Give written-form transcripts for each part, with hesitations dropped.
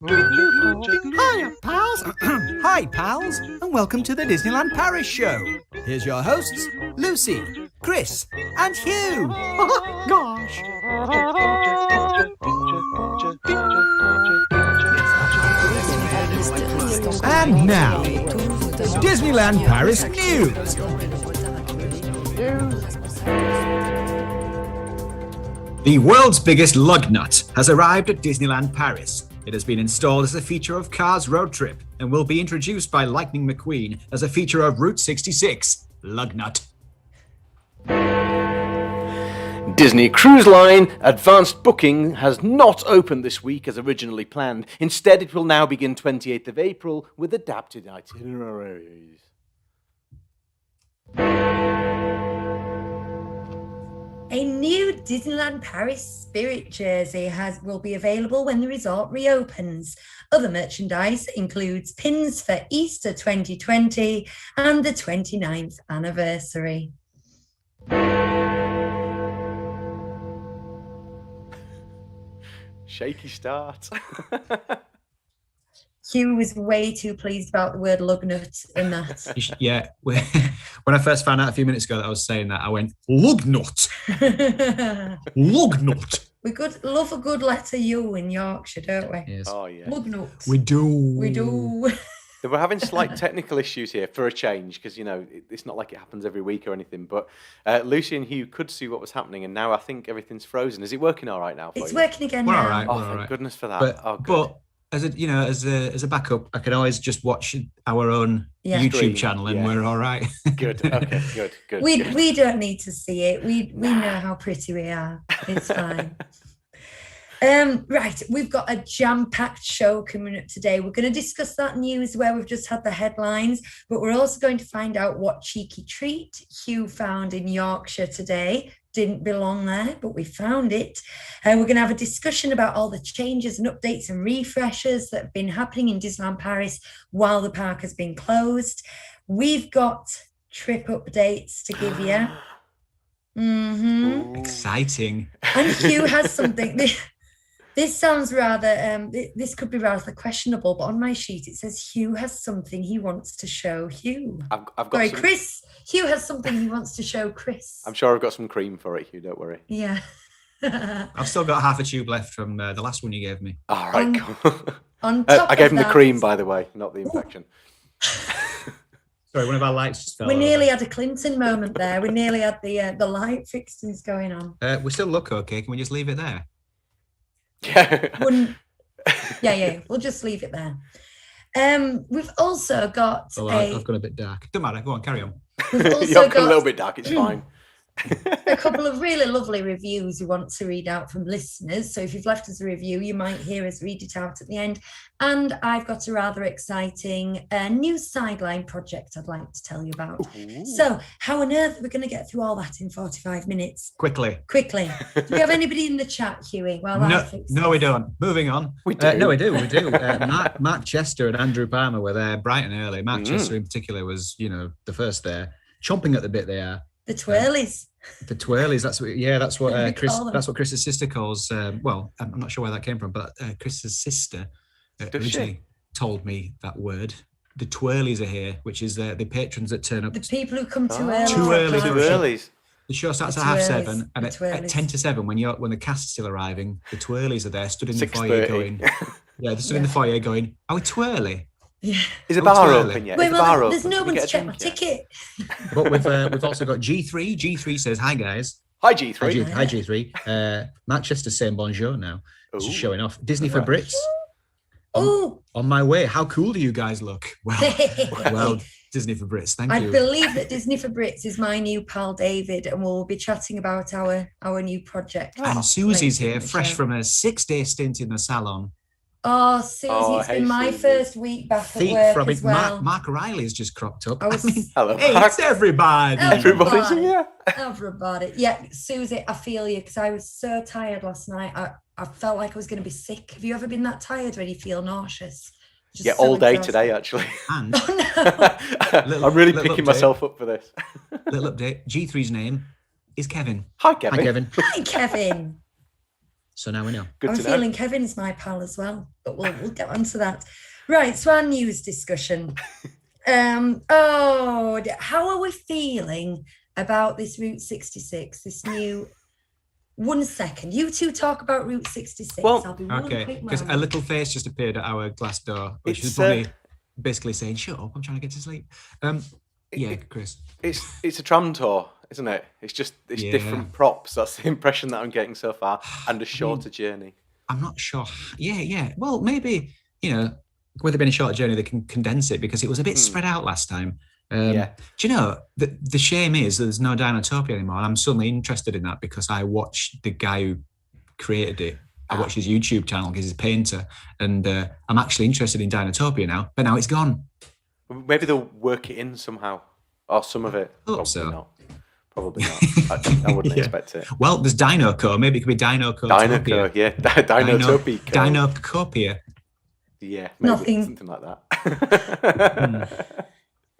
Hiya, pals. Hi, pals, and welcome to the Disneyland Paris Show. Here's your hosts, Lucie, Chris, and Hugh. Gosh. And now, Disneyland Paris news. The world's biggest lug nut has arrived at Disneyland Paris. It has been installed as a feature of Cars Road Trip and will be introduced by Lightning McQueen as a feature of Route 66, Lug Nut. Disney Cruise Line advanced booking has not opened this week as originally planned. Instead, it will now begin 28th of April with adapted itineraries. A new Disneyland Paris Spirit jersey will be available when the resort reopens. Other merchandise includes pins for Easter 2020 and the 29th anniversary. Shaky start. Hugh was way too pleased about the word lug nut in that. Yeah, when I first found out a few minutes ago that I was saying that, I went, lug nut. Lug nut. We love a good letter U in Yorkshire, don't we? Yes. Oh, yeah. Lug nut. We do. We do. We're having slight technical issues here for a change because, it's not like it happens every week or anything. But Lucie and Hugh could see what was happening, and now I think everything's frozen. Is it working all right now for you? It's working again We're now. all right. Oh, We're all thank right. goodness for that. But as a backup, I can always just watch our own YouTube Stream, channel, and we're all right. Good. Okay. Good. We don't need to see it. We know how pretty we are. It's fine. Right, we've got a jam-packed show coming up today. We're going to discuss that news where we've just had the headlines, but we're also going to find out what cheeky treat Hugh found in Yorkshire today. Didn't belong there, but we found it. We're going to have a discussion about all the changes and updates and refreshes that have been happening in Disneyland Paris while the park has been closed. We've got trip updates to give you. Exciting. And Hugh has something. This sounds rather, this could be rather questionable, but on my sheet it says Hugh has something he wants to show Hugh. I've got Chris. Hugh has something he wants to show Chris. I'm sure I've got some cream for it, Hugh, don't worry. Yeah. I've still got half a tube left from the last one you gave me. All right, cool. On top I gave him of the cream, by the way, not the infection. Sorry, one of our lights just fell We over. nearly had a Clinton moment there. We nearly had the light fixings going on. We still look okay. Can we just leave it there? Yeah. Yeah. We'll just leave it there. We've also got I've gone a bit dark. Don't matter. Go on, carry on. We've also You've got a got little bit dark, it's fine. a couple of really lovely reviews we want to read out from listeners. So if you've left us a review, you might hear us read it out at the end. And I've got a rather exciting new sideline project I'd like to tell you about. Ooh. So how on earth are we going to get through all that in 45 minutes? Quickly. Do we have anybody in the chat, Huey? No, we don't. Moving on. We do. No, we do. Mark Chester and Andrew Palmer were there bright and early. Mark Chester in particular was, the first there. Chomping at the bit they are. The twirlies. The twirlies. That's what Chris. call them. That's what Chris's sister calls. Well, I'm not sure where that came from, but Chris's sister originally told me that word. The twirlies are here, which is the patrons that turn up. The people who come too early. Too early. Too early. The show starts The at twirlies, 7:30, and the at twirlies. 10 to 7, when the cast's still arriving, the twirlies are there, stood in the 6:30. foyer going. Yeah, they stood in the foyer going. Are we twirly? Yeah. Is a Oh, bar twirly. open yet? Wait, Is the bar there's open? no Did one you to get a check my drink ticket. But we've also got G3. G3 says, "Hi guys." Hi, G3. Hi G3. Manchester's saying bonjour now. It's just Ooh. showing off. Disney for Brits. Oh, On my way. How cool do you guys look? Well, Disney for Brits. Thank I you. believe that Disney for Brits is my new pal David, and we'll be chatting about our new project. And Susie's later in here, the fresh show. from a 6-day stint in the salon. Oh, Susie, it's hey, been my Susie. first week back at Feet work throbbing. as well. Mark Riley's just cropped up. I was Hello, Hey, Mark. it's everybody. Everybody's here. everybody. Yeah, Susie, I feel you because I was so tired last night. I felt like I was going to be sick. Have you ever been that tired when you feel nauseous? Just Yeah, so all day exhausted. today, actually. And Oh no. I'm really little picking update. myself up for this. little update. G3's name is Kevin. Hi, Kevin. Hi, Kevin. Hi, Kevin. So now we know. Good I'm to know. feeling Kevin's my pal as well, but we'll get on to that. Right, so our news discussion. How are we feeling about this Route 66, this new... 1 second. You two talk about Route 66. Well, I'll be one Okay, quick because a moment. little face just appeared at our glass door, which It's, is probably basically saying, "Shut up, I'm trying to get to sleep." Chris. It's a tram tour, isn't it? It's different props. That's the impression that I'm getting so far, and a shorter journey. I'm not sure. Yeah. Well, maybe, with it being a shorter journey, they can condense it because it was a bit spread out last time. Do you know, the shame is there's no Dinotopia anymore. And I'm suddenly interested in that because I watched the guy who created it. I watched his YouTube channel because he's a painter. And I'm actually interested in Dinotopia now, but now it's gone. Maybe they'll work it in somehow, or some of it. Probably not. I wouldn't expect it. Well, there's Dinoco. Maybe it could be Dinoco. Dinoco, yeah. Dinotopia. Dinocopia. Yeah, maybe something like that.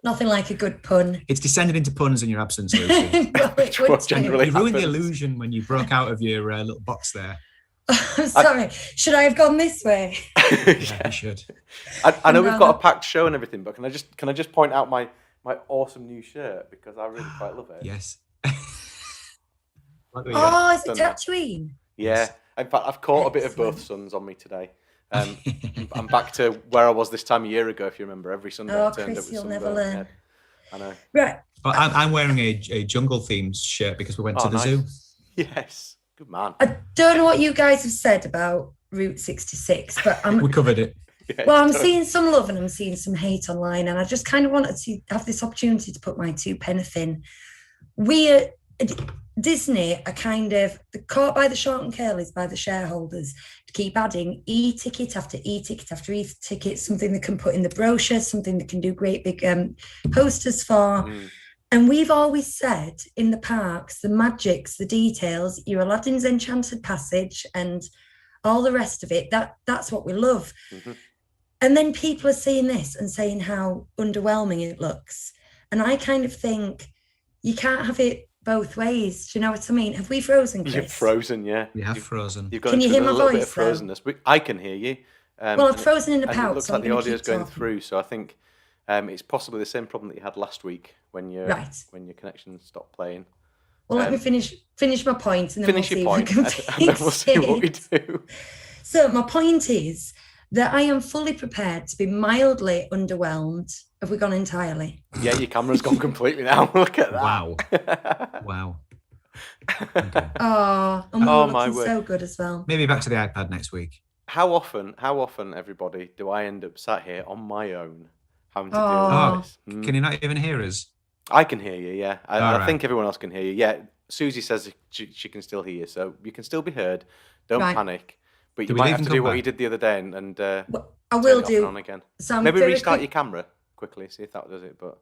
Nothing like a good pun. It's descended into puns in your absence, Lucie. What generally You ruined the happens. illusion when you broke out of your little box there. I'm sorry. Should I have gone this way? Yeah, you should. I know we've got a packed show and everything, but can I just point out my awesome new shirt because I really quite love it. Yes. Oh, is it Tatooine? Yeah. In fact, I've caught a bit of both suns on me today. I'm back to where I was this time a year ago, if you remember. Every Sunday I turned Chris, up with you'll sunburn. never learn. I know. Right. Well, I'm wearing a jungle themed shirt because we went to the zoo. Yes. Good man. I don't know what you guys have said about Route 66, but We covered it. Yeah, I'm seeing some love and I'm seeing some hate online, and I just kind of wanted to have this opportunity to put my 2 pence in. Disney are kind of caught by the short and curlies by the shareholders to keep adding e-ticket after e-ticket after e-ticket, something they can put in the brochure, something they can do great big posters for. And we've always said in the parks, the magics, the details, your Aladdin's Enchanted Passage and all the rest of it, that's what we love. And then people are seeing this and saying how underwhelming it looks. And I kind of think you can't have it both ways. Do you know what I mean? Have we frozen, Chris? You've frozen, yeah. We have frozen. You've got Can you hear my a little bit voice, of frozenness. I can hear you. Well, I've frozen in the and pouch. it looks so like I'm the gonna audio's keep going talking. through, so I think it's possibly the same problem that you had last week when your connection stopped playing. Well, let me finish my point, and then Finish we'll your see if I point, can and then we'll fix see what we it. do. So my point is that I am fully prepared to be mildly underwhelmed. Have we gone entirely? Yeah, your camera's gone completely now. Look at that. Wow. Oh, and we're looking so good as well. Maybe back to the iPad next week. How often, everybody, do I end up sat here on my own having to deal with this? Can you not even hear us? I can hear you, yeah. I right. think everyone else can hear you. Yeah, Susie says she can still hear you, so you can still be heard. Don't panic. But you might have to do what you did the other day and Well, I will turn it off and do. on again. So Maybe restart your camera quickly, see if that does it. But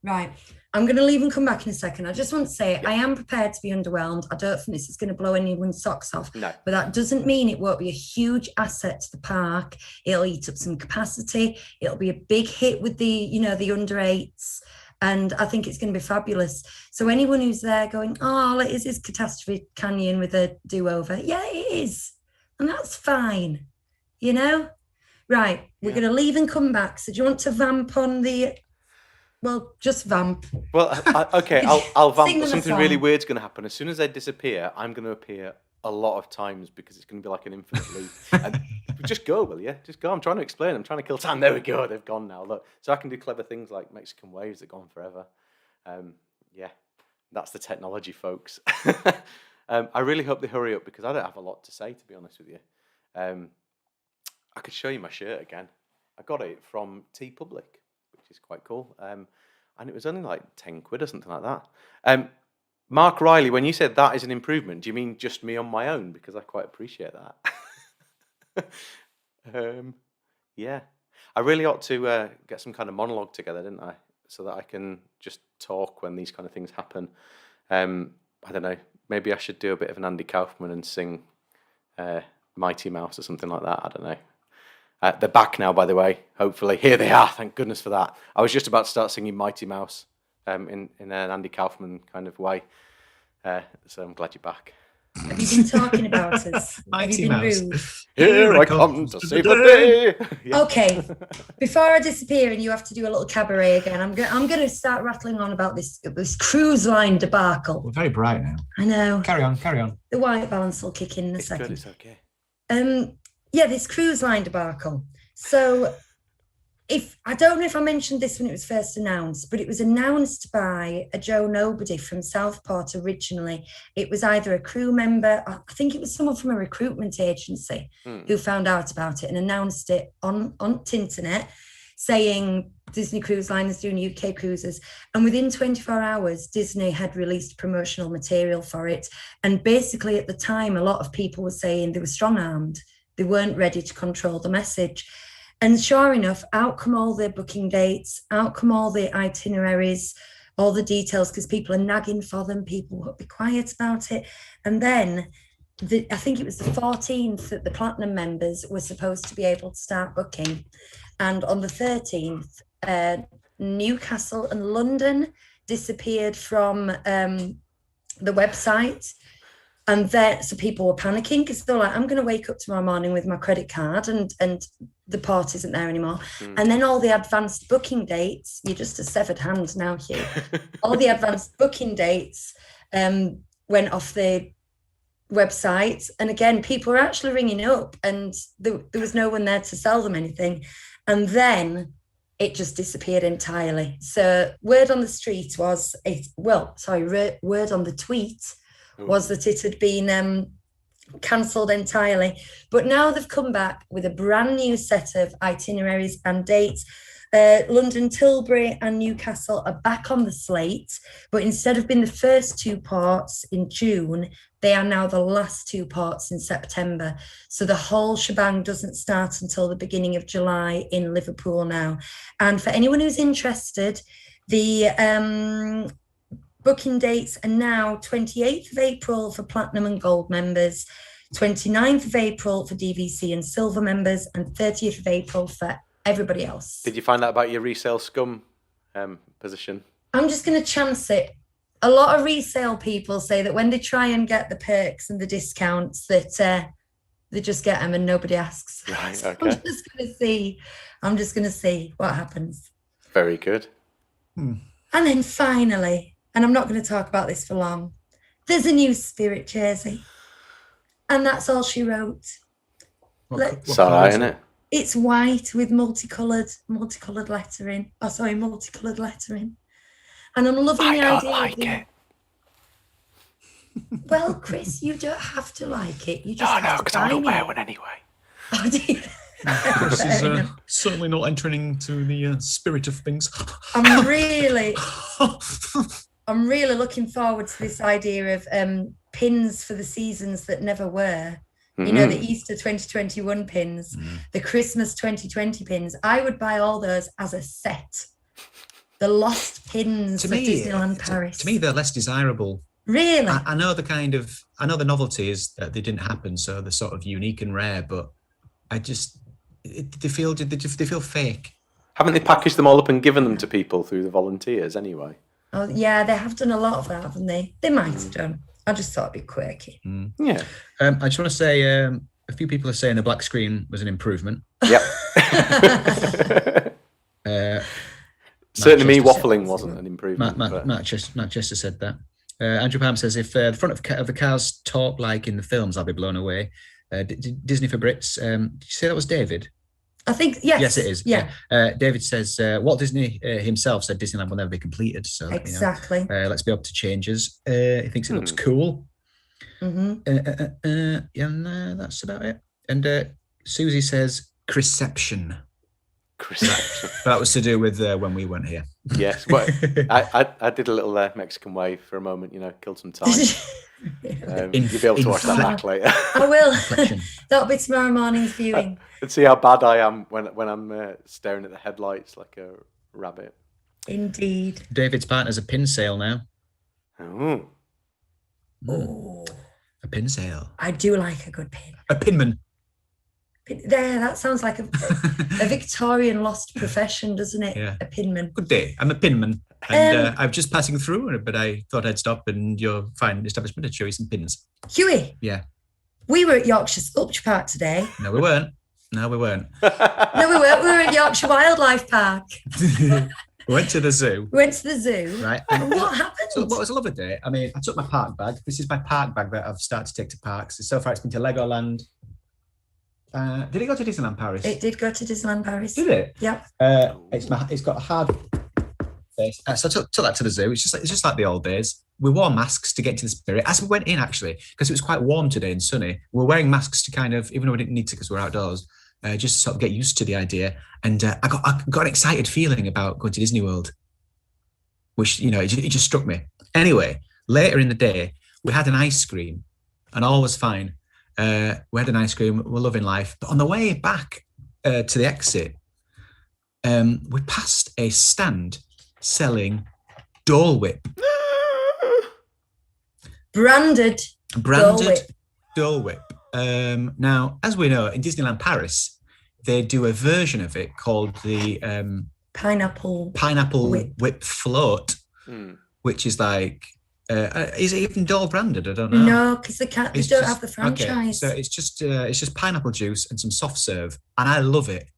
Right. I'm going to leave and come back in a second. I just want to say I am prepared to be underwhelmed. I don't think this is going to blow anyone's socks off. No. But that doesn't mean it won't be a huge asset to the park. It'll eat up some capacity. It'll be a big hit with the under 8s. And I think it's going to be fabulous. So anyone who's there going, oh, it is this Catastrophe Canyon with a do-over. Yeah, it is. And that's fine. Right. We're going to leave and come back. So do you want to vamp on the... Well, just vamp. Well, okay, I'll vamp. Sing them a Something song. really weird's going to happen. As soon as they disappear, I'm going to appear a lot of times because it's going to be like an infinite loop. And just go, will you? Just go. I'm trying to explain. I'm trying to kill time. There we go. They've gone now. Look, so I can do clever things like Mexican waves that go on forever. Yeah, that's the technology, folks. I really hope they hurry up because I don't have a lot to say, to be honest with you. I could show you my shirt again. I got it from T Public, which is quite cool. And it was only like 10 quid or something like that. Mark Riley, when you said that is an improvement, do you mean just me on my own? Because I quite appreciate that. Yeah. I really ought to get some kind of monologue together, didn't I? So that I can just talk when these kind of things happen. I don't know. Maybe I should do a bit of an Andy Kaufman and sing Mighty Mouse or something like that. I don't know. They're back now, by the way, hopefully. Here they are, thank goodness for that. I was just about to start singing Mighty Mouse in an Andy Kaufman kind of way. So I'm glad you're back. Have you been talking about us? Have Mighty you been Mouse. rude? Here I come to save the day. Yeah. Okay, before I disappear and you have to do a little cabaret again, I'm going to start rattling on about this cruise line debacle. We're very bright now. I know. Carry on. The white balance will kick in a It's second. good, it's okay. Yeah, this cruise line debacle. So I don't know if I mentioned this when it was first announced, but it was announced by a Joe Nobody from Southport originally. It was either a crew member, I think it was someone from a recruitment agency who found out about it and announced it on Tinternet, saying Disney Cruise Line is doing UK cruises. And within 24 hours, Disney had released promotional material for it. And basically at the time, a lot of people were saying they were strong-armed. They weren't ready to control the message. And sure enough, out come all the booking dates, out come all the itineraries, all the details, because people are nagging for them. People won't be quiet about it. And then I think it was the 14th that the Platinum members were supposed to be able to start booking. And on the 13th, Newcastle and London disappeared from the website. And then, so people were panicking because they're like, I'm going to wake up tomorrow morning with my credit card and the port isn't there anymore. And then all the advanced booking dates, you're just a severed hand now, Hugh. All the advanced booking dates went off the website. And again, people were actually ringing up and there was no one there to sell them anything. And then it just disappeared entirely. So word on the street was, word on the tweet was that it had been cancelled entirely. But now they've come back with a brand new set of itineraries and dates. London, Tilbury and Newcastle are back on the slate, but instead of being the first two ports in June, they are now the last two ports in September. So the whole shebang doesn't start until the beginning of July in Liverpool now. And for anyone who's interested, the booking dates are now 28th of April for Platinum and Gold members, 29th of April for DVC and Silver members, and 30th of April for everybody else. Did you find out about your resale scum position? I'm just going to chance it. A lot of resale people say that when they try and get the perks and the discounts that they just get them and nobody asks. Right, So okay. I'm just going to see what happens. Very good. And then finally, and I'm not going to talk about this for long, there's a new Spirit jersey. And that's all she wrote. It's all right, isn't it? It's white with multicoloured lettering. Multicoloured lettering. And I'm loving the idea. I like it. Well, Chris, you don't have to like it. You just No, because I don't wear one anyway. Oh, do you? Chris is certainly not entering into the spirit of things. I'm really looking forward to this idea of pins for the seasons that never were. You know, the Easter 2021 pins, the Christmas 2020 pins. I would buy all those as a set. The lost pins of Disneyland Paris. To me, they're less desirable. Really? I know the novelty is that they didn't happen, so they're sort of unique and rare, but they feel fake. Haven't they packaged them all up and given them to people through the volunteers anyway? Oh, yeah, they have done a lot of that, haven't they? They might have done. I just thought it'd be quirky. Yeah. I just want to say a few people are saying the black screen was an improvement. Yep. Certainly me waffling wasn't an improvement. Matt Chester said that. Andrew Palm says, if the front of the cars talk like in the films, I'll be blown away. Disney for Brits. Did you say that was David? I think, yes. Yes, it is. Yeah. David says, Walt Disney himself said Disneyland will never be completed. So, exactly. Let's be up to changes. He thinks it looks cool. And that's about it. And Susie says, Chrisception. That was to do with when we weren't here. Yes. Well, I did a little Mexican wave for a moment, killed some time. You'll be able to watch that back later. I will. That'll be tomorrow morning's viewing. And see how bad I am when I'm staring at the headlights like a rabbit. Indeed. David's partner's a pin sale now. Oh. A pin sale. I do like a good pin. A pinman. There, that sounds like a Victorian lost profession, doesn't it? Yeah. A pinman. Good day. I'm a pinman. And I'm just passing through, but I thought I'd stop in your fine establishment to show you some pins. Hughie. Yeah. We were at Yorkshire Sculpture Park today. No, we weren't. No, we weren't. No, we weren't. We were at Yorkshire Wildlife Park. We went to the zoo. We went to the zoo. Right. And what happened? So what was a lovely day? I mean, I took my park bag. This is my park bag that I've started to take to parks. So far, it's been to Legoland. Did it go to Disneyland Paris? It did go to Disneyland Paris. Did it? Yep. It's got a hard face. So I took that to the zoo. It's just like the old days. We wore masks to get into the spirit as we went in, actually, because it was quite warm today and sunny. We were wearing masks to kind of, even though we didn't need to because we were outdoors, just to sort of get used to the idea. And I got an excited feeling about going to Disney World, which, it just struck me. Anyway, later in the day, we had an ice cream and all was fine. We had an ice cream, we're loving life. But on the way back to the exit, we passed a stand selling Dole Whip. Branded Dole Whip. Now, as we know, in Disneyland Paris, they do a version of it called the Pineapple Whip Float, which is like, is it even Dole branded? I don't know. No, because they don't have the franchise. Okay, so it's just pineapple juice and some soft serve, and I love it.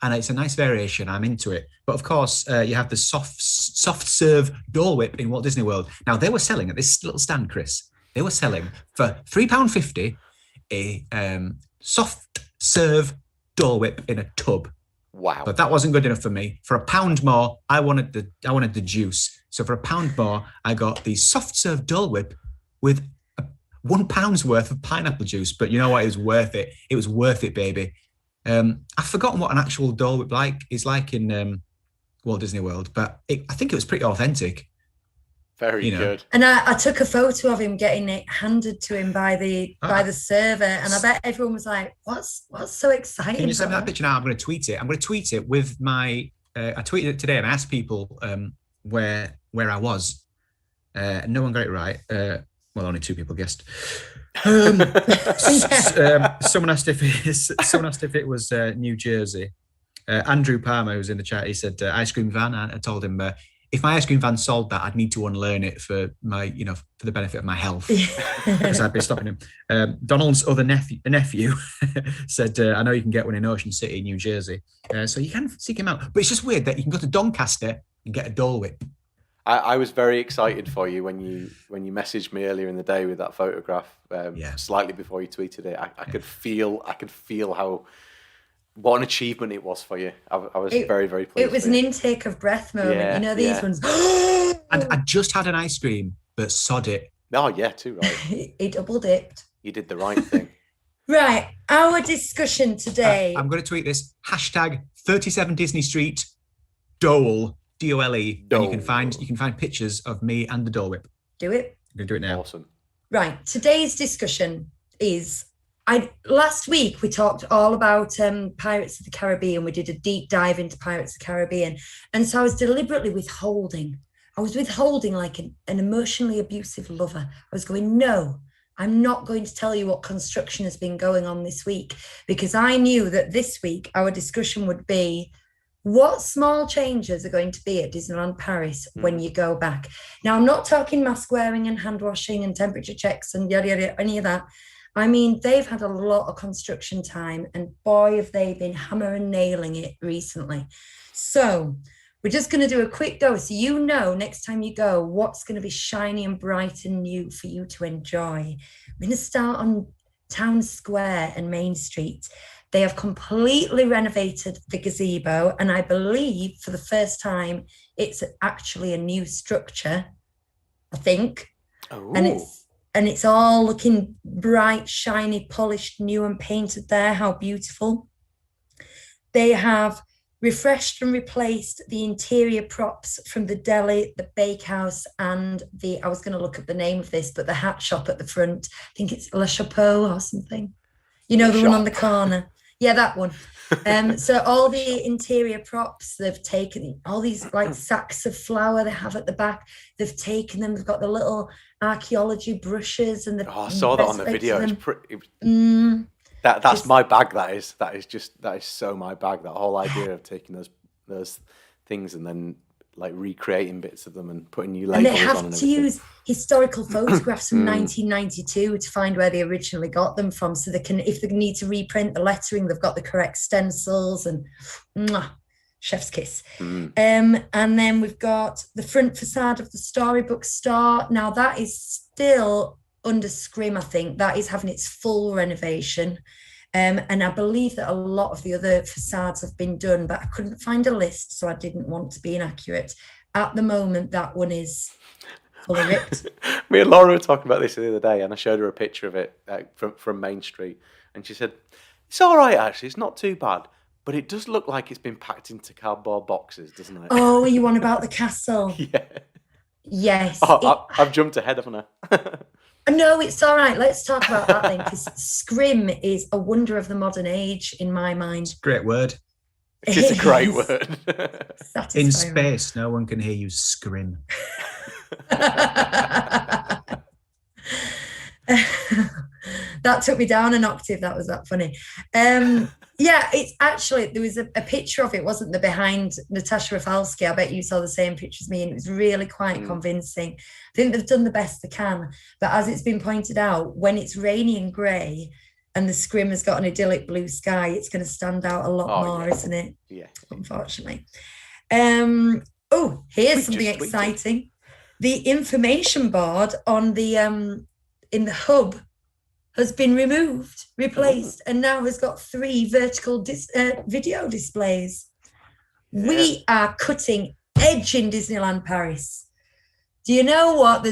And it's a nice variation. I'm into it. But of course, you have the soft serve Dole Whip in Walt Disney World. Now, they were selling at this little stand, Chris. They were selling for £3.50 a soft serve Dole Whip in a tub. Wow! But that wasn't good enough for me. For £1 more, I wanted the juice. So for £1 more, I got the soft serve Dole Whip with £1 worth of pineapple juice. But you know what? It was worth it. It was worth it, baby. I've forgotten what an actual Dole Whip is like in Walt Disney World, but I think it was pretty authentic. Very good. And I took a photo of him getting it handed to him by the server, and I bet everyone was like, "What's so exciting?" Can you send me that picture now? I'm going to tweet it. I'm going to tweet it with my. I tweeted it today and asked people where I was. No one got it right. Well, only 2 people guessed. Someone asked if it was New Jersey. Andrew Palmer, who's in the chat, he said ice cream van. I told him if my ice cream van sold that, I'd need to unlearn it for my, for the benefit of my health, because I'd be stopping him. Donald's other nephew said, I know you can get one in Ocean City, New Jersey, so you can seek him out. But it's just weird that you can go to Doncaster and get a Dole Whip. I was very excited for you when you messaged me earlier in the day with that photograph. Slightly before you tweeted it, I could feel how what an achievement it was for you. I was very, very pleased. It was an intake of breath moment. These ones. And I just had an ice cream, but sod it. Oh yeah, too right. He double dipped. You did the right thing. Right, our discussion today. I'm going to tweet this #37 Disney Street Dole. DOLE. And you can find pictures of me and the Dole Whip. Do it. I'm going to do it now. Awesome. Right. Today's discussion is, last week we talked all about Pirates of the Caribbean. We did a deep dive into Pirates of the Caribbean. And so I was deliberately withholding. I was withholding like an emotionally abusive lover. I was going, no, I'm not going to tell you what construction has been going on this week, because I knew that this week our discussion would be, what small changes are going to be at Disneyland Paris when you go back? Now, I'm not talking mask wearing and hand washing and temperature checks and yada, yada, any of that. I mean, they've had a lot of construction time, and boy, have they been hammer and nailing it recently. So we're just going to do a quick go. So next time you go, what's going to be shiny and bright and new for you to enjoy. We're going to start on Town Square and Main Street. They have completely renovated the gazebo, and I believe for the first time it's actually a new structure, I think. Oh. And it's all looking bright, shiny, polished, new and painted there. How beautiful. They have refreshed and replaced the interior props from the deli, the bakehouse, and I was going to look up the name of this, but the hat shop at the front. I think it's Le Chapeau or something. The one on the corner. Yeah, that one. So all the interior props, they've taken all these like sacks of flour they have at the back. They've taken them. They've got the little archaeology brushes and the. Oh, I saw that on the video. That's my bag. That is so my bag. That whole idea of taking those things and then like recreating bits of them and putting new And labels they on. have And to everything. use historical photographs from 1992 to find where they originally got them from, so they can, if they need to reprint the lettering, they've got the correct stencils, and chef's kiss. And then we've got the front facade of the Storybook Store. Now that is still under Scrim, I think. That is having its full renovation. And I believe that a lot of the other facades have been done, but I couldn't find a list, so I didn't want to be inaccurate. At the moment, that one is fully ripped. Me and Laura were talking about this the other day, and I showed her a picture of it from Main Street, and she said, "It's all right, actually. It's not too bad, but it does look like it's been packed into cardboard boxes, doesn't it?" Oh, you on about the castle? Yeah. Yes. I've jumped ahead, haven't I? No, it's all right. Let's talk about that then, because Scrim is a wonder of the modern age in my mind. Great word. It's a great word. In space, no one can hear you scream. That took me down an octave. That was that funny. Yeah, it's actually, there was a picture of it, wasn't there, behind Natasha Rafalski? I bet you saw the same picture as me, and it was really quite convincing. I think they've done the best they can, but as it's been pointed out, when it's rainy and grey and the Scrim has got an idyllic blue sky, it's going to stand out a lot more, isn't it? Yeah. Unfortunately. Here's something exciting. The information board on the in the hub has been replaced, and now has got 3 vertical video displays. Yeah. We are cutting edge in Disneyland Paris. Do you know what?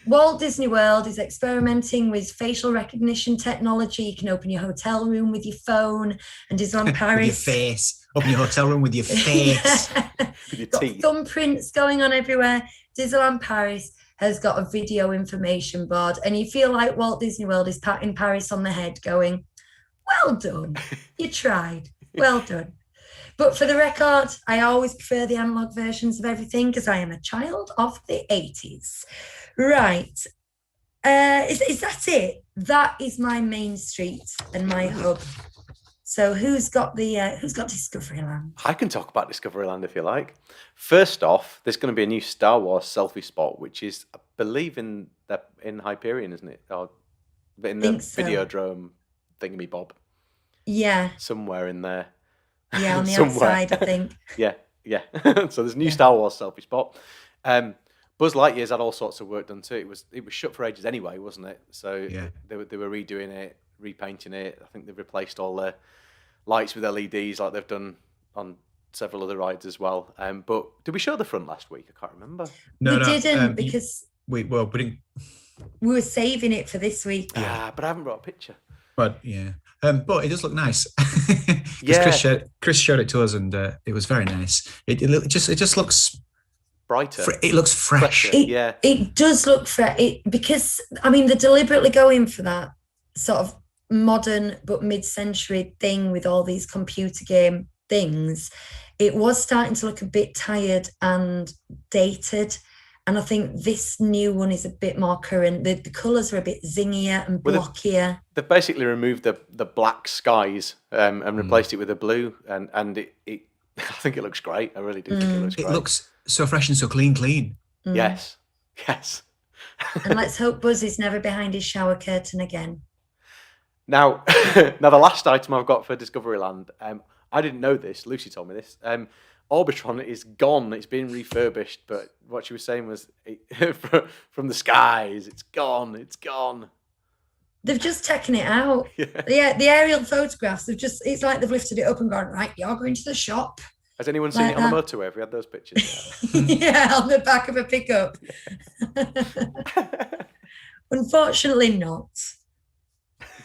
Walt Disney World is experimenting with facial recognition technology. You can open your hotel room with your phone, and Disneyland Paris. With your face. Open your hotel room with your face. With your got teeth. Thumbprints going on everywhere. Disneyland Paris has got a video information board, and you feel like Walt Disney World is patting Paris on the head going, well done, you tried, well done. But for the record, I always prefer the analog versions of everything because I am a child of the 80s. Right. Is that it? That is my main street and my hub. So who's got Discoveryland? I can talk about Discoveryland if you like. First off, there's going to be a new Star Wars selfie spot, which is, I believe, in Hyperion, isn't it? Or in the Videodrome thingy bob. Yeah. Somewhere in there. Yeah, on the outside, I think. Yeah. So there's a new Star Wars selfie spot. Buzz Lightyear's had all sorts of work done too. It was shut for ages anyway, wasn't it? So they were redoing it, repainting it. I think they've replaced all the lights with LEDs like they've done on several other rides as well. But did we show the front last week? I can't remember. No, we didn't because we were saving it for this week. Yeah, but I haven't brought a picture. But yeah, but it does look nice. Yeah, Chris showed it to us, and it was very nice. It just looks brighter. It looks fresh. It does look fresh because I mean they're deliberately going for that sort of modern but mid-century thing with all these computer game things. It was starting to look a bit tired and dated, and I think this new one is a bit more current. The colours are a bit zingier and blockier. They've basically removed the black skies and replaced it with a blue, and it I think it looks great. I really do think it looks great. It looks so fresh and so clean. Yes. And let's hope Buzz is never behind his shower curtain again. Now the last item I've got for Discoveryland, I didn't know this. Lucie told me this. Orbitron is gone. It's been refurbished, but what she was saying was from the skies, it's gone. It's gone. They've just taken it out. Yeah, the aerial photographs, it's like they've lifted it up and gone, right, you're going to the shop. Has anyone seen it on the motorway? Have we had those pictures? Yeah, on the back of a pickup. Unfortunately not.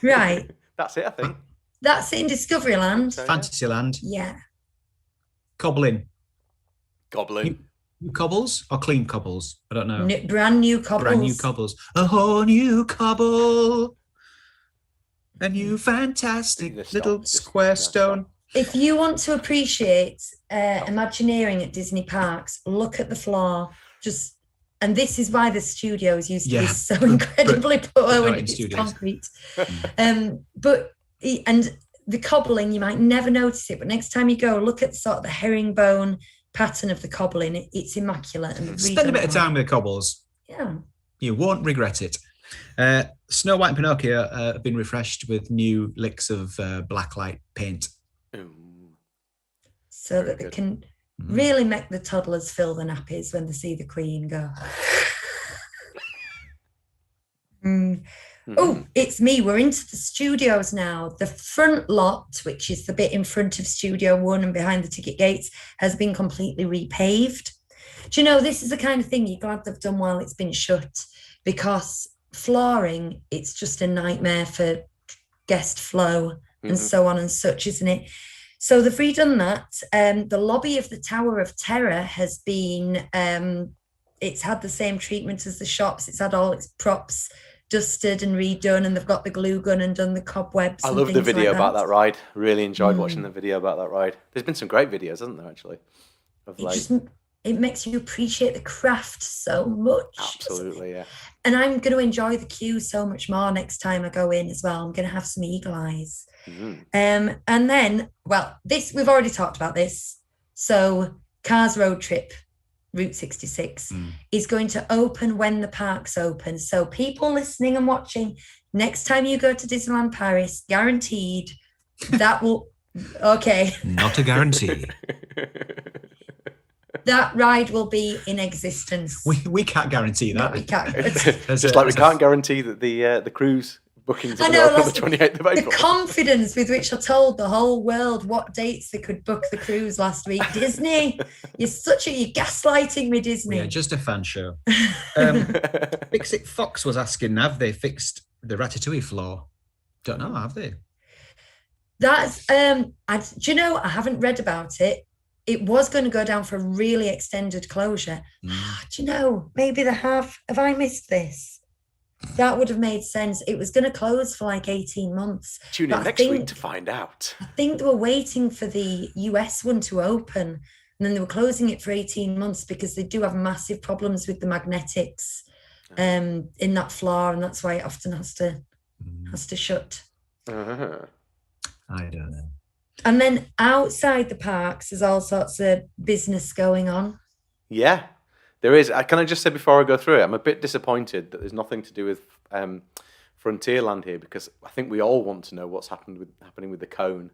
Right. That's it, I think. That's it in Discoveryland. So, Fantasyland. Yeah. Goblin. New cobbles or clean cobbles? I don't know. Brand new cobbles. A whole new cobble. A new fantastic little square stone. If you want to appreciate Imagineering at Disney parks, look at the floor. And this is why the studios used to be so incredibly poor when it's concrete. And the cobbling, you might never notice it, but next time you go, look at sort of the herringbone pattern of the cobbling, it's immaculate. And Spend a bit of time with the cobbles. Yeah. You won't regret it. Snow White and Pinocchio have been refreshed with new licks of blacklight paint. So that they can really make the toddlers fill the nappies when they see the Queen go. Oh, it's me. We're into the studios now. The front lot, which is the bit in front of Studio 1 and behind the ticket gates, has been completely repaved. Do you know, this is the kind of thing you're glad they've done while it's been shut, because flooring, it's just a nightmare for guest flow and so on and such, isn't it? So they've redone that. The lobby of the Tower of Terror has been, it's had the same treatment as the shops. It's had all its props dusted and redone, and they've got the glue gun and done the cobwebs. I love the video about that ride. Really enjoyed watching the video about that ride. There's been some great videos, hasn't there, actually? Of it makes you appreciate the craft so much. Absolutely, yeah. And I'm going to enjoy the queue so much more next time I go in as well. I'm going to have some eagle eyes. And then, well, this, we've already talked about this. So Cars Road Trip, Route 66, is going to open when the parks open. So people listening and watching, next time you go to Disneyland Paris, guaranteed that will, okay. Not a guarantee. That ride will be in existence. We can't guarantee that. No, we can't. Just like we can't guarantee that the cruise bookings are going to open the 28th of April. The confidence with which I told the whole world what dates they could book the cruise last week. Disney, you're gaslighting me, Disney. Yeah, just a fan show. Fix It Fox was asking, have they fixed the Ratatouille floor? Don't know, have they? That's, do you know, I haven't read about it. It was going to go down for a really extended closure. Do you know, maybe they have. Have I missed this? That would have made sense. It was going to close for like 18 months. Tune in next week to find out. I think they were waiting for the US one to open, and then they were closing it for 18 months because they do have massive problems with the magnetics in that floor, and that's why it often has to shut. Uh-huh. I don't know. And then outside the parks, there's all sorts of business going on. Yeah, there is. Can I just say before I go through it, I'm a bit disappointed that there's nothing to do with Frontierland here, because I think we all want to know what's happening with the cone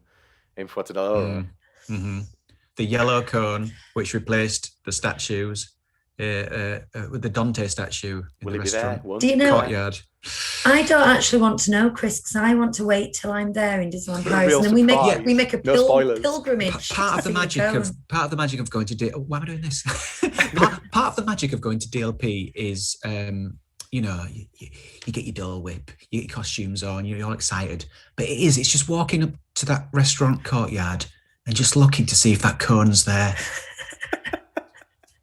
in Fortaleza. The yellow cone, which replaced the statues with the Dante statue in the restaurant. Do you know, courtyard. I don't actually want to know, Chris, because I want to wait till I'm there in Disneyland Paris, and then we make a pilgrimage. Part of the magic of going to why am I doing this? part of the magic of going to DLP is you get your Dole Whip, you get your costumes on, you're all excited, but it's just walking up to that restaurant courtyard and just looking to see if that cone's there.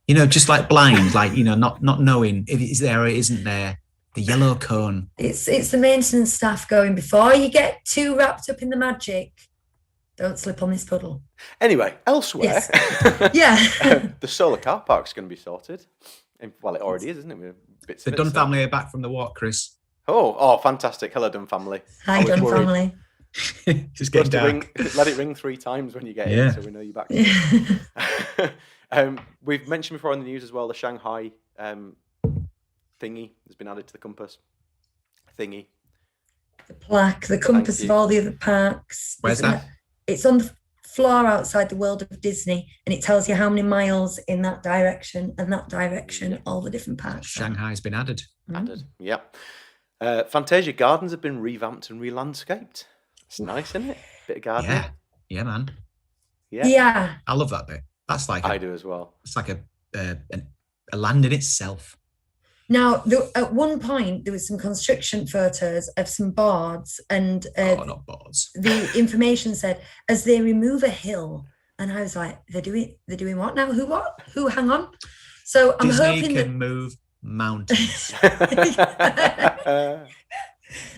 Just like blind, like not knowing if it's there or it isn't there. The yellow cone. It's the maintenance staff going, before you get too wrapped up in the magic, don't slip on this puddle. Anyway, elsewhere, yeah, the solar car park's going to be sorted. Well, it already is, isn't it? Bits the Dunn family are back from the walk, Chris. Oh, fantastic! Hello, Dunn family. Hi, Dunn family. Just get dark. Let it ring 3 times when you get in, so we know you're back. We've mentioned before in the news as well the Shanghai thingy has been added to the compass thingy. The plaque, the compass of all the other parks. Where's that? It's on the floor outside the World of Disney, and it tells you how many miles in that direction and that direction, all the different parks. Shanghai's been added. Yeah. Fantasia Gardens have been revamped and re-landscaped. It's nice, isn't it? Bit of gardening. Yeah, man. Yeah. I love that bit. That's like I do as well. It's like a land in itself. Now, at one point, there was some construction photos of some boards, and not boards. The information said, as they remove a hill, and I was like, they're doing what now? Who? Hang on. So I'm Disney hoping can move mountains.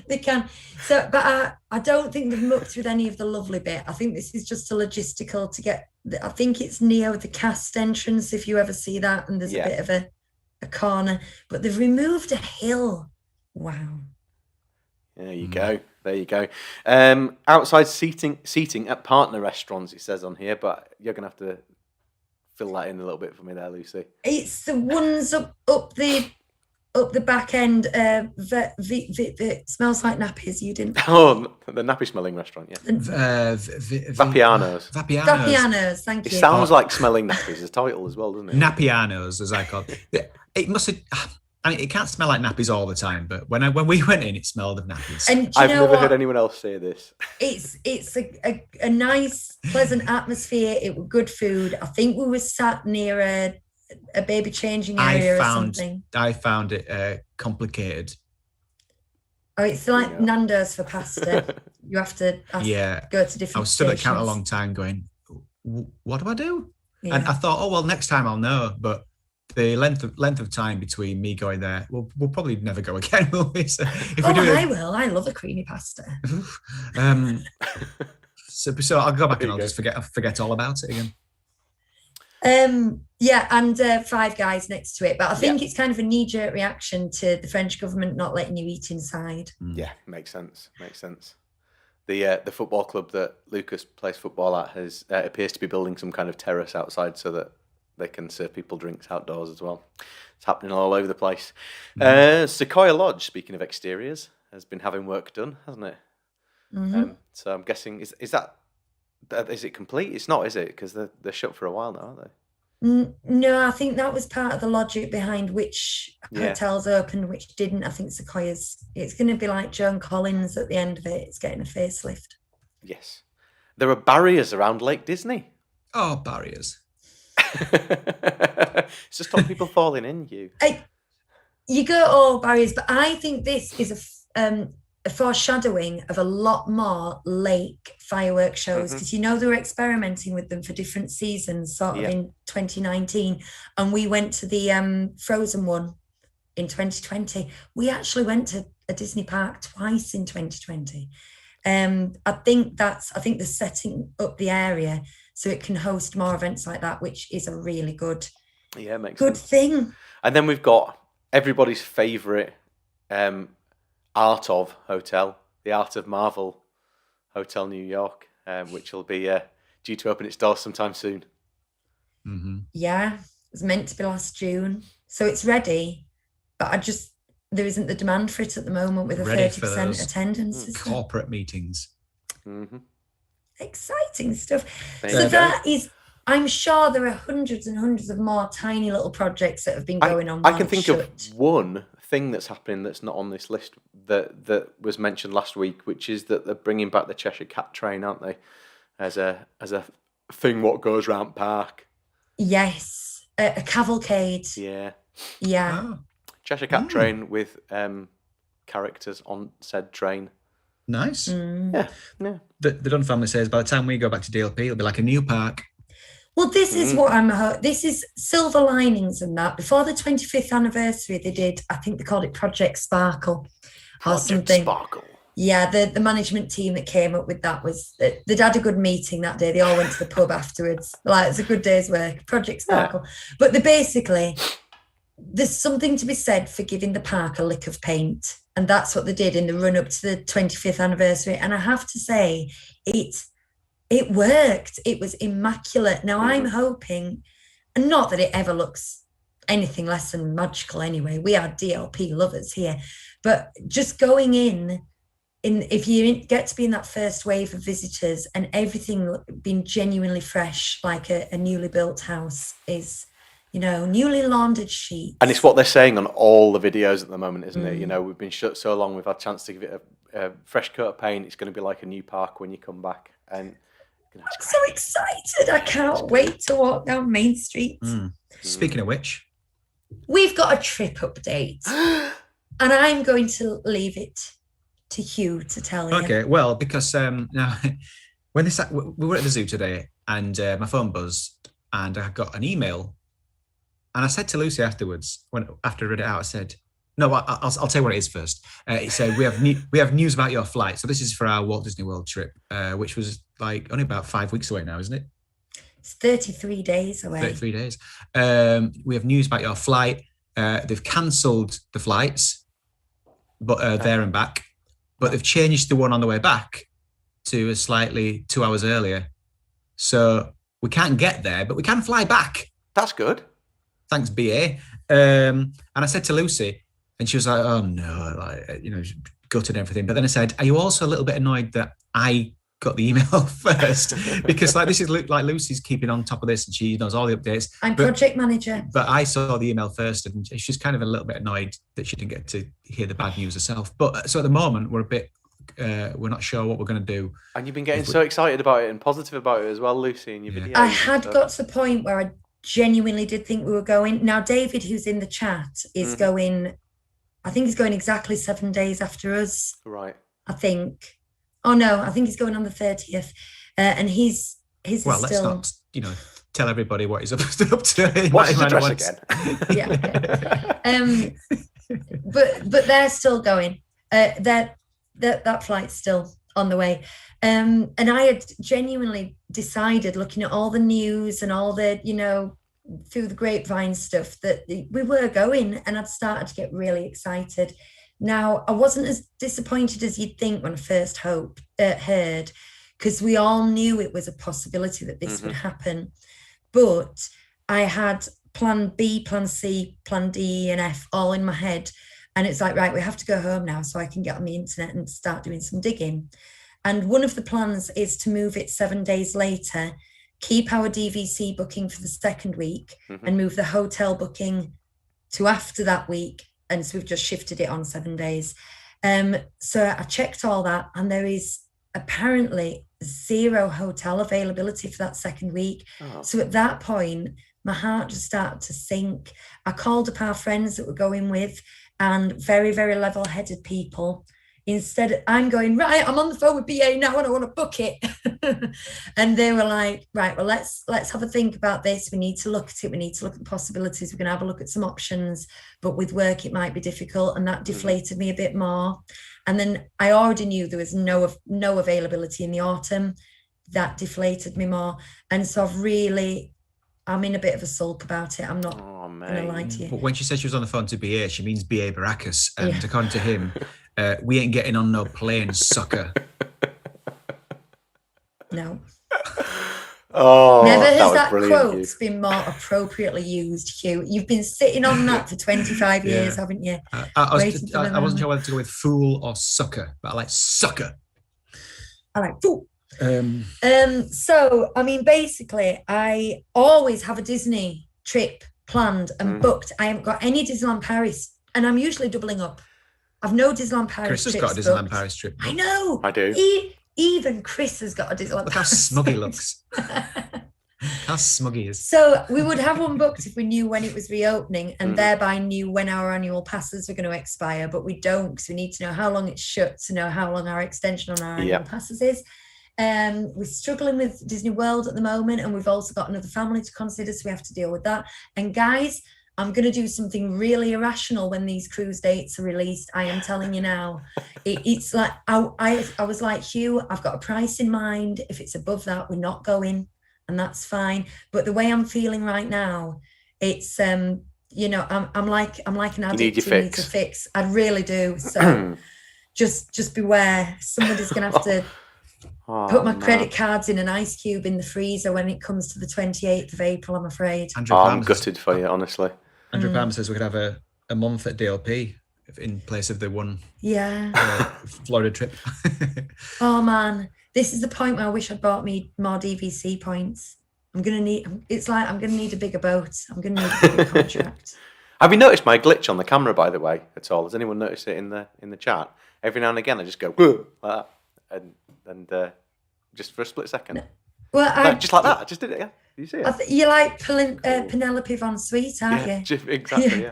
They can. So, but I don't think they've mucked with any of the lovely bit. I think this is just a logistical to get. I think it's near the cast entrance, if you ever see that, and there's a bit of a corner, but they've removed a hill. Wow. There you go. Outside seating at partner restaurants, it says on here, but you're gonna have to fill that in a little bit for me there, Lucy. It's the ones up the back end. It smells like nappies. You didn't. Oh, the nappy smelling restaurant, yeah. Vapiano's. Vapiano's, thank you. It sounds like smelling nappies as a title as well, doesn't it? Nappiano's, as I call it. It must have. I mean, it can't smell like nappies all the time, but when we went in, it smelled of nappies. And I've never heard anyone else say this. It's a nice, pleasant atmosphere. It was good food. I think we were sat near a baby changing area or something. I found it complicated. Oh, it's like Nando's for pasta. You have to go to different. I was stood at the counter a stations. long time going, what do I do? Yeah. And I thought, oh well, next time I'll know. But the length of time between me going there, we'll probably never go again, will we? So if we do I will. I love a creamy pasta. So I'll go back and I'll just forget all about it again. And Five Guys next to it. But I think it's kind of a knee-jerk reaction to the French government not letting you eat inside. Yeah, makes sense. The football club that Lucas plays football at appears to be building some kind of terrace outside so that they can serve people drinks outdoors as well. It's happening all over the place. Sequoia Lodge, speaking of exteriors, has been having work done, hasn't it? Mm-hmm. So I'm guessing, is it complete? It's not, is it? Because they're shut for a while now, aren't they? No, I think that was part of the logic behind which hotels opened, which didn't. I think Sequoia's, it's going to be like Joan Collins at the end of it. It's getting a facelift. Yes. There are barriers around Lake Disney. Oh, barriers. It's to stop people falling in, Hugh. You go, barriers, but I think this is a foreshadowing of a lot more lake fireworks shows, because they were experimenting with them for different seasons sort of in 2019, and we went to the Frozen one in 2020. We actually went to a Disney park twice in 2020. I think they're setting up the area so it can host more events like that, which is a really good thing. And then we've got everybody's favourite Art of Hotel, the Art of Marvel Hotel New York, which will be due to open its doors sometime soon. Mm-hmm. Yeah, it was meant to be last June, so it's ready, but there isn't the demand for it at the moment with a 30% attendance. Corporate meetings. Mm-hmm. Exciting stuff. I'm sure there are hundreds and hundreds of more tiny little projects that have been going on. I can think of one thing that's happening that's not on this list that was mentioned last week, which is that they're bringing back the Cheshire Cat train, aren't they? As a thing what goes round park. Yes, a cavalcade. Yeah. Oh. Cheshire Cat train with characters on said train. Nice. Yeah. The Dunn family says by the time we go back to DLP, it'll be like a new park. Well, this is what this is silver linings and that. Before the 25th anniversary, they did, I think they called it Project Sparkle or something. Sparkle. Yeah, the management team that came up with that they'd had a good meeting that day. They all went to the pub afterwards. Like, it's a good day's work. Project Sparkle. Yeah. But there's something to be said for giving the park a lick of paint. And that's what they did in the run up to the 25th anniversary. And I have to say, it worked. It was immaculate. Now I'm hoping, and not that it ever looks anything less than magical anyway. We are DLP lovers here. But just going in if you get to be in that first wave of visitors and everything being genuinely fresh, like a newly built house is, newly laundered sheets. And it's what they're saying on all the videos at the moment, isn't it? We've been shut so long, we've had a chance to give it a fresh coat of paint. It's going to be like a new park when you come back. And I'm so excited. I can't wait to walk down Main Street. Speaking of which, we've got a trip update and I'm going to leave it to Hugh to tell you. Okay, well, because now when we were at the zoo today and my phone buzzed and I got an email. And I said to Lucie afterwards, after I read it out, I said, "No, I'll tell you what it is first." It said, "We have news about your flight." So this is for our Walt Disney World trip, which was like only about 5 weeks away now, isn't it? It's 33 days away. 33 days. We have news about your flight. They've cancelled the flights, but there and back. But they've changed the one on the way back to a slightly 2 hours earlier. So we can't get there, but we can fly back. That's good. Thanks, BA. And I said to Lucie, and she was like, "Oh no," like, gutted and everything. But then I said, "Are you also a little bit annoyed that I got the email first?" Because like this is like Lucie's keeping on top of this, and she knows all the updates. I'm project manager. But I saw the email first, and she's kind of a little bit annoyed that she didn't get to hear the bad news herself. But so at the moment, we're a bit. We're not sure what we're going to do. And you've been getting so excited about it and positive about it as well, Lucie, in your videos. I had got to the point where I genuinely did think we were going. Now, David, who's in the chat, is going, I think he's going exactly 7 days after us. Right. I think. Oh, no, I think he's going on the 30th. And his well, is still... let's not, tell everybody what he's up to. What's his address again? Yeah. Okay. But they're still going. That flight's still on the way. And I had genuinely decided, looking at all the news and all the, through the grapevine stuff, that we were going, and I'd started to get really excited. Now, I wasn't as disappointed as you'd think when I first heard, because we all knew it was a possibility that this would happen. But I had plan B, plan C, plan D and F all in my head. And it's like, right, we have to go home now so I can get on the internet and start doing some digging. And one of the plans is to move it 7 days later, keep our DVC booking for the second week and move the hotel booking to after that week. And so we've just shifted it on 7 days. So I checked all that, and there is apparently zero hotel availability for that second week. Oh. So at that point, my heart just started to sink. I called up our friends that we're going with, and very, very level-headed people. Instead, I'm going, right, I'm on the phone with BA now and I want to book it. And they were like, right, well, let's have a think about this. We need to look at it. We need to look at the possibilities. We're going to have a look at some options, but with work, it might be difficult. And that deflated me a bit more. And then I already knew there was no availability in the autumn. That deflated me more. And so I'm in a bit of a sulk about it. I'm not going to lie to you. But when she says she was on the phone to BA, she means BA Baracus. And according to him, we ain't getting on no plane, sucker. No. Oh, never has that quote Hugh. been more appropriately used, Hugh. You've been sitting on that for 25 years, haven't you? I wasn't sure whether to go with fool or sucker, but I like sucker. I like fool. So, I mean, basically, I always have a Disney trip planned and booked. I haven't got any Disneyland Paris, and I'm usually doubling up. I've no Disneyland Paris. Chris has got a Disneyland Paris trip booked. I know. I do. Even Chris has got a Disneyland Look Paris. how smug he looks. How smug he is. So we would have one booked if we knew when it was reopening, and thereby knew when our annual passes were going to expire. But we don't, because we need to know how long it's shut to know how long our extension on our annual passes is. We're struggling with Disney World at the moment, and we've also got another family to consider, so we have to deal with that. And guys, I'm going to do something really irrational when these cruise dates are released. I am telling you now. It's like, I was like, Hugh, I've got a price in mind. If it's above that, we're not going, and that's fine. But the way I'm feeling right now, it's, I'm like an addict who needs a fix. I really do. So just beware. Somebody's going to have to put my credit cards in an ice cube in the freezer when it comes to the 28th of April, I'm afraid. I'm gutted for you, honestly. Andrew Palmer says we could have a month at DLP in place of the one Florida trip. Oh, man. This is the point where I wish I'd bought me more DVC points. I'm going to need a bigger boat. I'm going to need a bigger contract. Have you noticed my glitch on the camera, by the way, at all? Has anyone noticed it in the chat? Every now and again, I just go, like that. And just for a split second. No. Well, just like that. I just did it, yeah. Did you see it? You're like Penelope Von Sweet, aren't you? Exactly, yeah.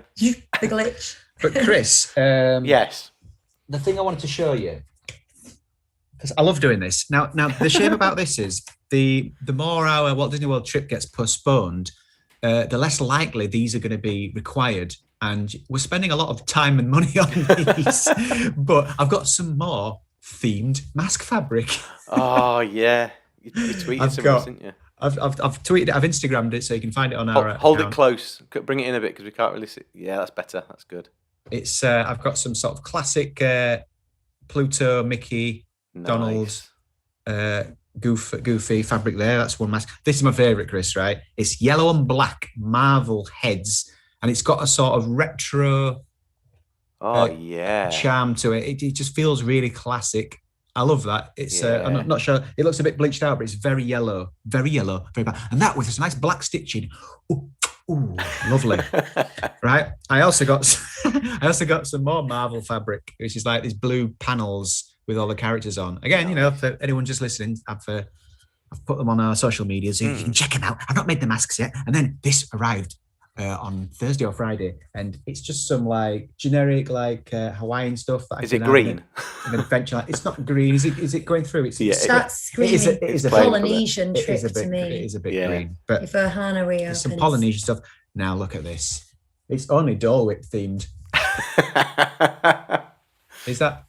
The glitch. But Chris, yes. The thing I wanted to show you, because I love doing this. Now the shame about this is the more our Walt Disney World trip gets postponed, the less likely these are going to be required. And we're spending a lot of time and money on these. But I've got some more themed mask fabric. Oh yeah, you tweeted something, didn't you? I've tweeted it. I've Instagrammed it, so you can find it on our. Hold account. it close. Bring it in a bit because we can't really see. Yeah, that's better. That's good. It's. I've got some sort of classic Pluto, Mickey, Nice. Donald, goofy fabric there. That's one mask. This is my favourite, Chris, right? It's yellow and black Marvel heads, and it's got a sort of retro charm to it. It just feels really classic. I love that. It's I'm not sure. It looks a bit bleached out, but it's very yellow, very black. And that with this nice black stitching. Ooh, lovely. Right. I also got some more Marvel fabric, which is like these blue panels with all the characters on. Again, for anyone just listening, I've put them on our social media, so you can check them out. I've not made the masks yet. And then this arrived on Thursday or Friday, and it's just some like generic Hawaiian stuff. Is it green? It's not green. Is it going through? That's screaming. It is a Polynesian trip to me. It is a bit green, but if a Hana reopens, some Polynesian stuff. Now look at this. It's only Dole Whip themed.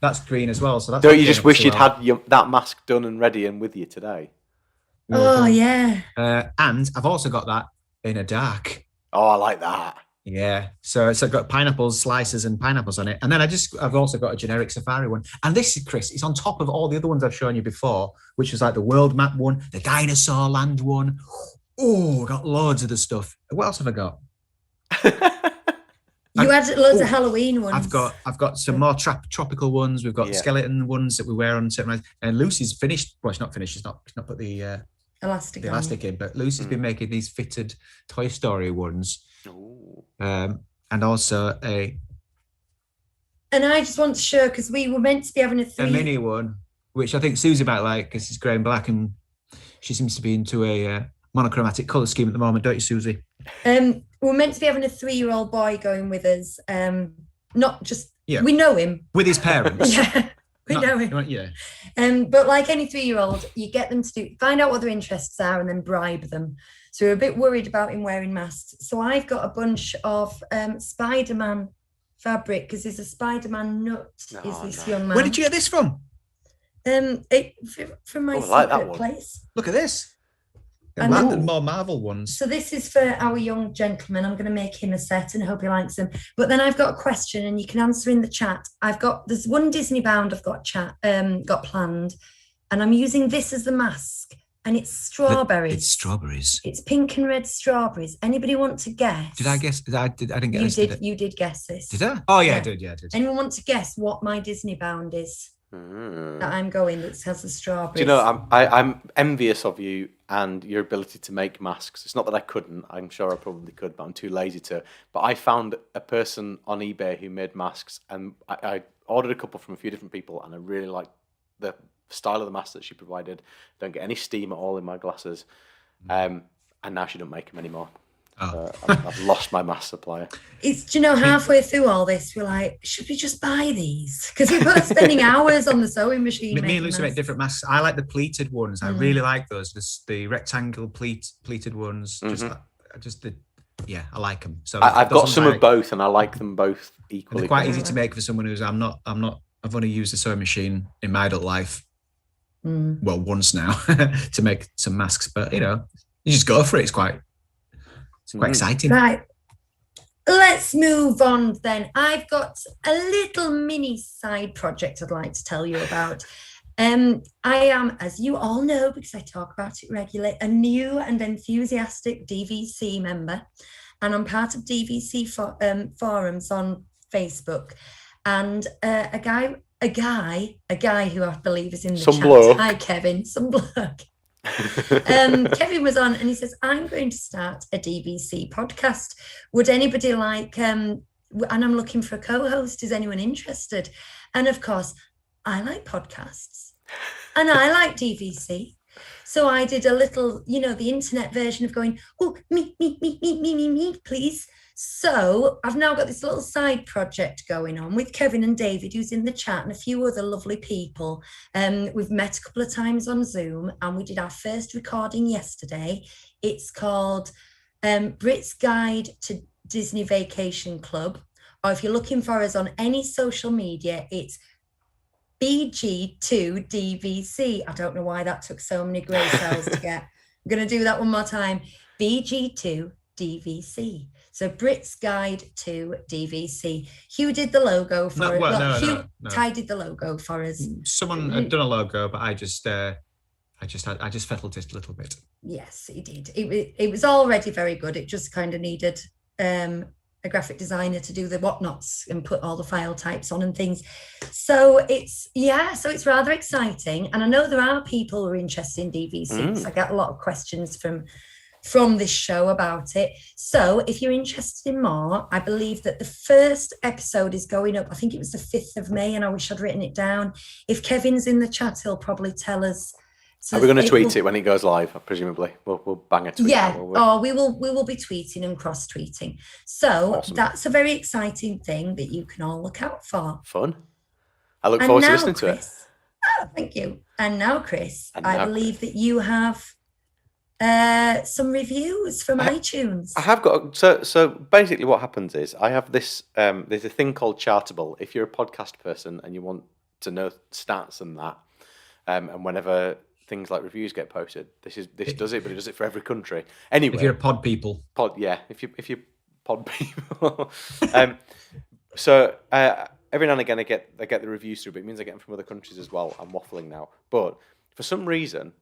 That's green as well? So that's. Don't you just wish you'd had that mask done and ready and with you today? Oh yeah. And I've also got that in a dark. Oh, I like that. Yeah. So it's got pineapples, slices and pineapples on it. And then I've also got a generic safari one. And this is, Chris, it's on top of all the other ones I've shown you before, which was like the world map one, the dinosaur land one. Oh, got loads of the stuff. What else have I got? You had loads of Halloween ones. I've got some more tropical ones. We've got skeleton ones that we wear on certain nights. And Lucie's finished. Well, she's not finished. She's not put the elastic in, but Lucie's been making these fitted Toy Story ones. And also and I just want to show, because we were meant to be having a mini one, which I think Susie might like because it's grey and black, and she seems to be into a monochromatic colour scheme at the moment, don't you, Susie? We're meant to be having a 3-year-old boy going with us. Not just we know him with his parents. We know him. Yeah. But like any 3-year-old, you get them to find out what their interests are and then bribe them. So we're a bit worried about him wearing masks. So I've got a bunch of Spider-Man fabric, because he's a Spider-Man nut. This young man? Where did you get this from? From my secret place. Look at this. And more Marvel ones. So this is for our young gentleman. I'm going to make him a set and hope he likes them. But then I've got a question, and you can answer in the chat. There's one Disney bound I've got planned, and I'm using this as the mask, and it's strawberries. It's strawberries. It's pink and red strawberries. Anybody want to guess? Did I guess? I didn't get this. You did guess this. Did I? Oh yeah, I did. Yeah, I did. Anyone want to guess what my Disney bound is? That I'm going that has the strawberries. Do you know, I'm envious of you and your ability to make masks. It's not that I couldn't. I'm sure I probably could, but I'm too lazy to. But I found a person on eBay who made masks, and I ordered a couple from a few different people, and I really liked the style of the mask that she provided. Don't get any steam at all in my glasses. And now she don't make them anymore. I've lost my mask supplier. Halfway through all this, we're like, should we just buy these? Because we're both spending hours on the sewing machine. Me and Lucy make different masks. I like the pleated ones. I really like those. The rectangle pleated ones. I like them. So I've got some of both, and I like them both equally. They're quite easy to make for someone who's I've only used the sewing machine in my adult life. Well, once now to make some masks, but you just go for it. It's quite exciting. Right. Let's move on then. I've got a little mini side project I'd like to tell you about. I am, as you all know, because I talk about it regularly, a new and enthusiastic DVC member. And I'm part of DVC forums on Facebook. And a guy who I believe is in the chat. Bloke. Hi, Kevin. Some bloke. Kevin was on, and he says, I'm going to start a DVC podcast. Would anybody like, and I'm looking for a co-host. Is anyone interested? And of course, I like podcasts and I like DVC. So I did a little, the internet version of going, oh, me, please. So I've now got this little side project going on with Kevin and David, who's in the chat, and a few other lovely people. We've met a couple of times on Zoom, and we did our first recording yesterday. It's called Brit's Guide to Disney Vacation Club, or if you're looking for us on any social media, it's BG2DVC. I don't know why that took so many grey cells to get. I'm going to do that one more time. BG2DVC. So Brit's Guide to DVC. Hugh did the logo for it. Hugh Ty did the logo for us. Someone had done a logo, but I just I just fettled it a little bit. Yes, it did. It was already very good. It just kind of needed a graphic designer to do the whatnots and put all the file types on and things. So it's rather exciting. And I know there are people who are interested in DV6. I get a lot of questions from this show about it. So if you're interested in more, I believe that the first episode is going up. I think it was the 5th of May, and I wish I'd written it down. If Kevin's in the chat, he'll probably tell us. So are we going to tweet it when it goes live? Presumably, we'll bang a tweet. Yeah. We will be tweeting and cross-tweeting. So awesome. That's a very exciting thing that you can all look out for. Fun. I look forward to listening to it. Oh, thank you. And now, Chris, I believe that you have some reviews from iTunes. I have got. So basically, what happens is I have this. There's a thing called Chartable. If you're a podcast person and you want to know stats and that, and whenever things like reviews get posted, this does it, but it does it for every country. Anyway, if you're a pod people, if you pod people, so every now and again I get the reviews through, but it means I get them from other countries as well. I'm waffling now, but for some reason,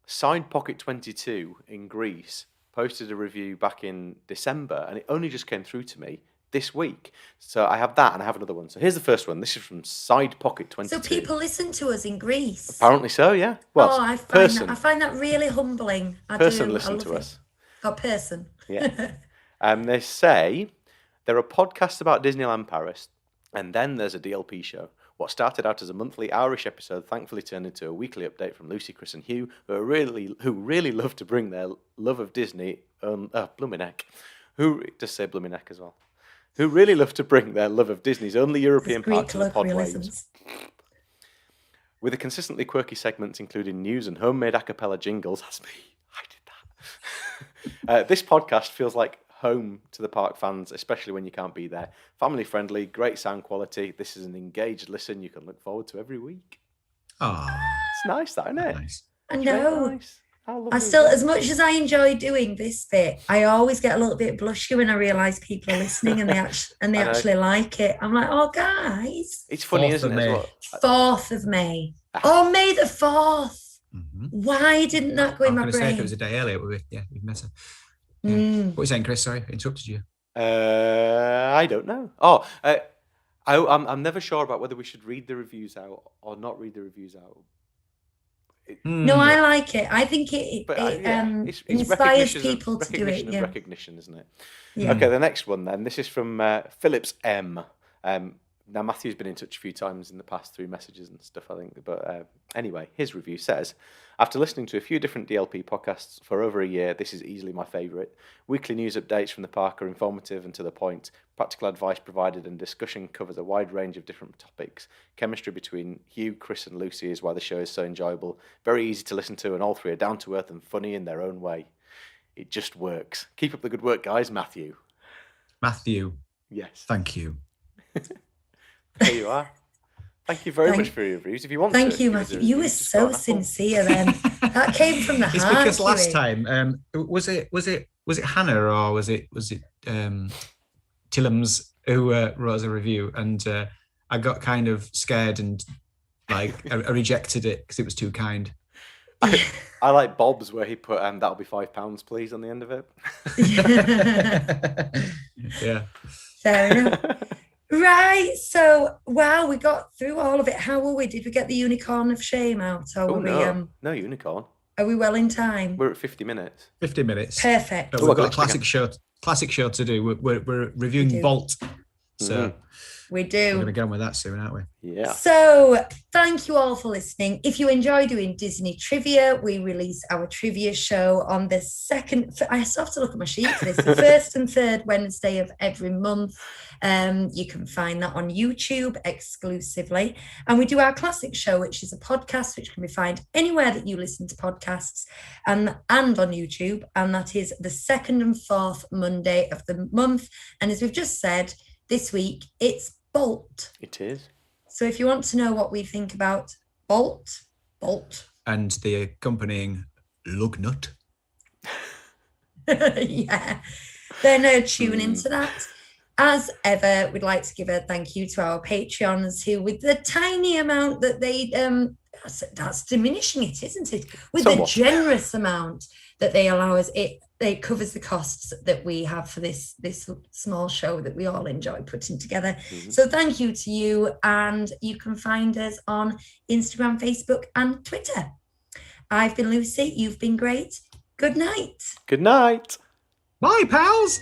Side Pocket 22 in Greece posted a review back in December, and it only just came through to me this week. So I have that, and I have another one. So here's the first one. This is from Side Pocket 22. So people listen to us in Greece? Apparently so, yeah. Well, I find that really humbling. Listen to us. Oh, person. Yeah. They say there are podcasts about Disneyland Paris, and then there's a DLP show. What started out as a monthly Irish episode thankfully turned into a weekly update from Lucie, Chris, and Hugh, who really love to bring their love of Disney. Blumeneck. Who just say Blumeneck as well? Who really love to bring their love of Disney's only European park to the pod waves. With the consistently quirky segments including news and homemade a cappella jingles. That's me. I did that. This podcast feels like home to the park fans, especially when you can't be there. Family friendly, great sound quality. This is an engaged listen you can look forward to every week. Oh, it's nice, that, isn't it? Nice. I know. Nice. I still, as much as I enjoy doing this bit, I always get a little bit blushy when I realise people are listening and they actually like it. I'm like, oh, guys. It's funny, isn't it? 4th of May. Oh, May the 4th. Mm-hmm. Why didn't that go in my brain? Say if it was a day earlier, we'd mess up. Yeah. What were you saying, Chris? Sorry, I interrupted you. I don't know. Oh, I'm never sure about whether we should read the reviews out or not read the reviews out. No, I like it. I think it inspires people to do it. Yeah. Recognition, isn't it? Yeah. Okay, the next one then. This is from Phillips M. Now, Matthew's been in touch a few times in the past through messages and stuff, I think. But anyway, his review says, after listening to a few different DLP podcasts for over a year, this is easily my favourite. Weekly news updates from the park are informative and to the point. Practical advice provided and discussion covers a wide range of different topics. Chemistry between Hugh, Chris and Lucie is why the show is so enjoyable. Very easy to listen to, and all three are down to earth and funny in their own way. It just works. Keep up the good work, guys. Matthew. Yes. Thank you. There you are. Thank you very much for your reviews. If you want Thank you, Matthew. You were so sincere then. That came from the heart. It's because last time, was it Hannah or was it Tillums who wrote us a review, and I got kind of scared and I rejected it because it was too kind. I like Bob's where he put that'll be £5 please on the end of it. Yeah. Fair enough. Right, so wow, we got through all of it. How were we? Did we get the unicorn of shame out? Or were no unicorn. Are we well in time? We're at 50 minutes. 50 minutes. Perfect. We've got a classic show to do. We're reviewing Bolt. So we do. We're going to get on with that soon, aren't we? Yeah. So thank you all for listening. If you enjoy doing Disney trivia, we release our trivia show on the second. I still have to look at my sheet for this. The first and third Wednesday of every month. You can find that on YouTube exclusively. And we do our classic show, which is a podcast, which can be found anywhere that you listen to podcasts and on YouTube. And that is the second and fourth Monday of the month. And as we've just said, this week, it's Bolt. It is. So if you want to know what we think about Bolt. And the accompanying lug nut. Yeah. Then tune into that. as ever, we'd like to give a thank you to our Patreons who, with the tiny amount that they, that's diminishing it, isn't it? With the generous amount that they allow us, it covers the costs that we have for this small show that we all enjoy putting together. So thank you to you, and you can find us on Instagram, Facebook, and Twitter. I've been Lucy. You've been great. Good night. Good night. Bye, pals.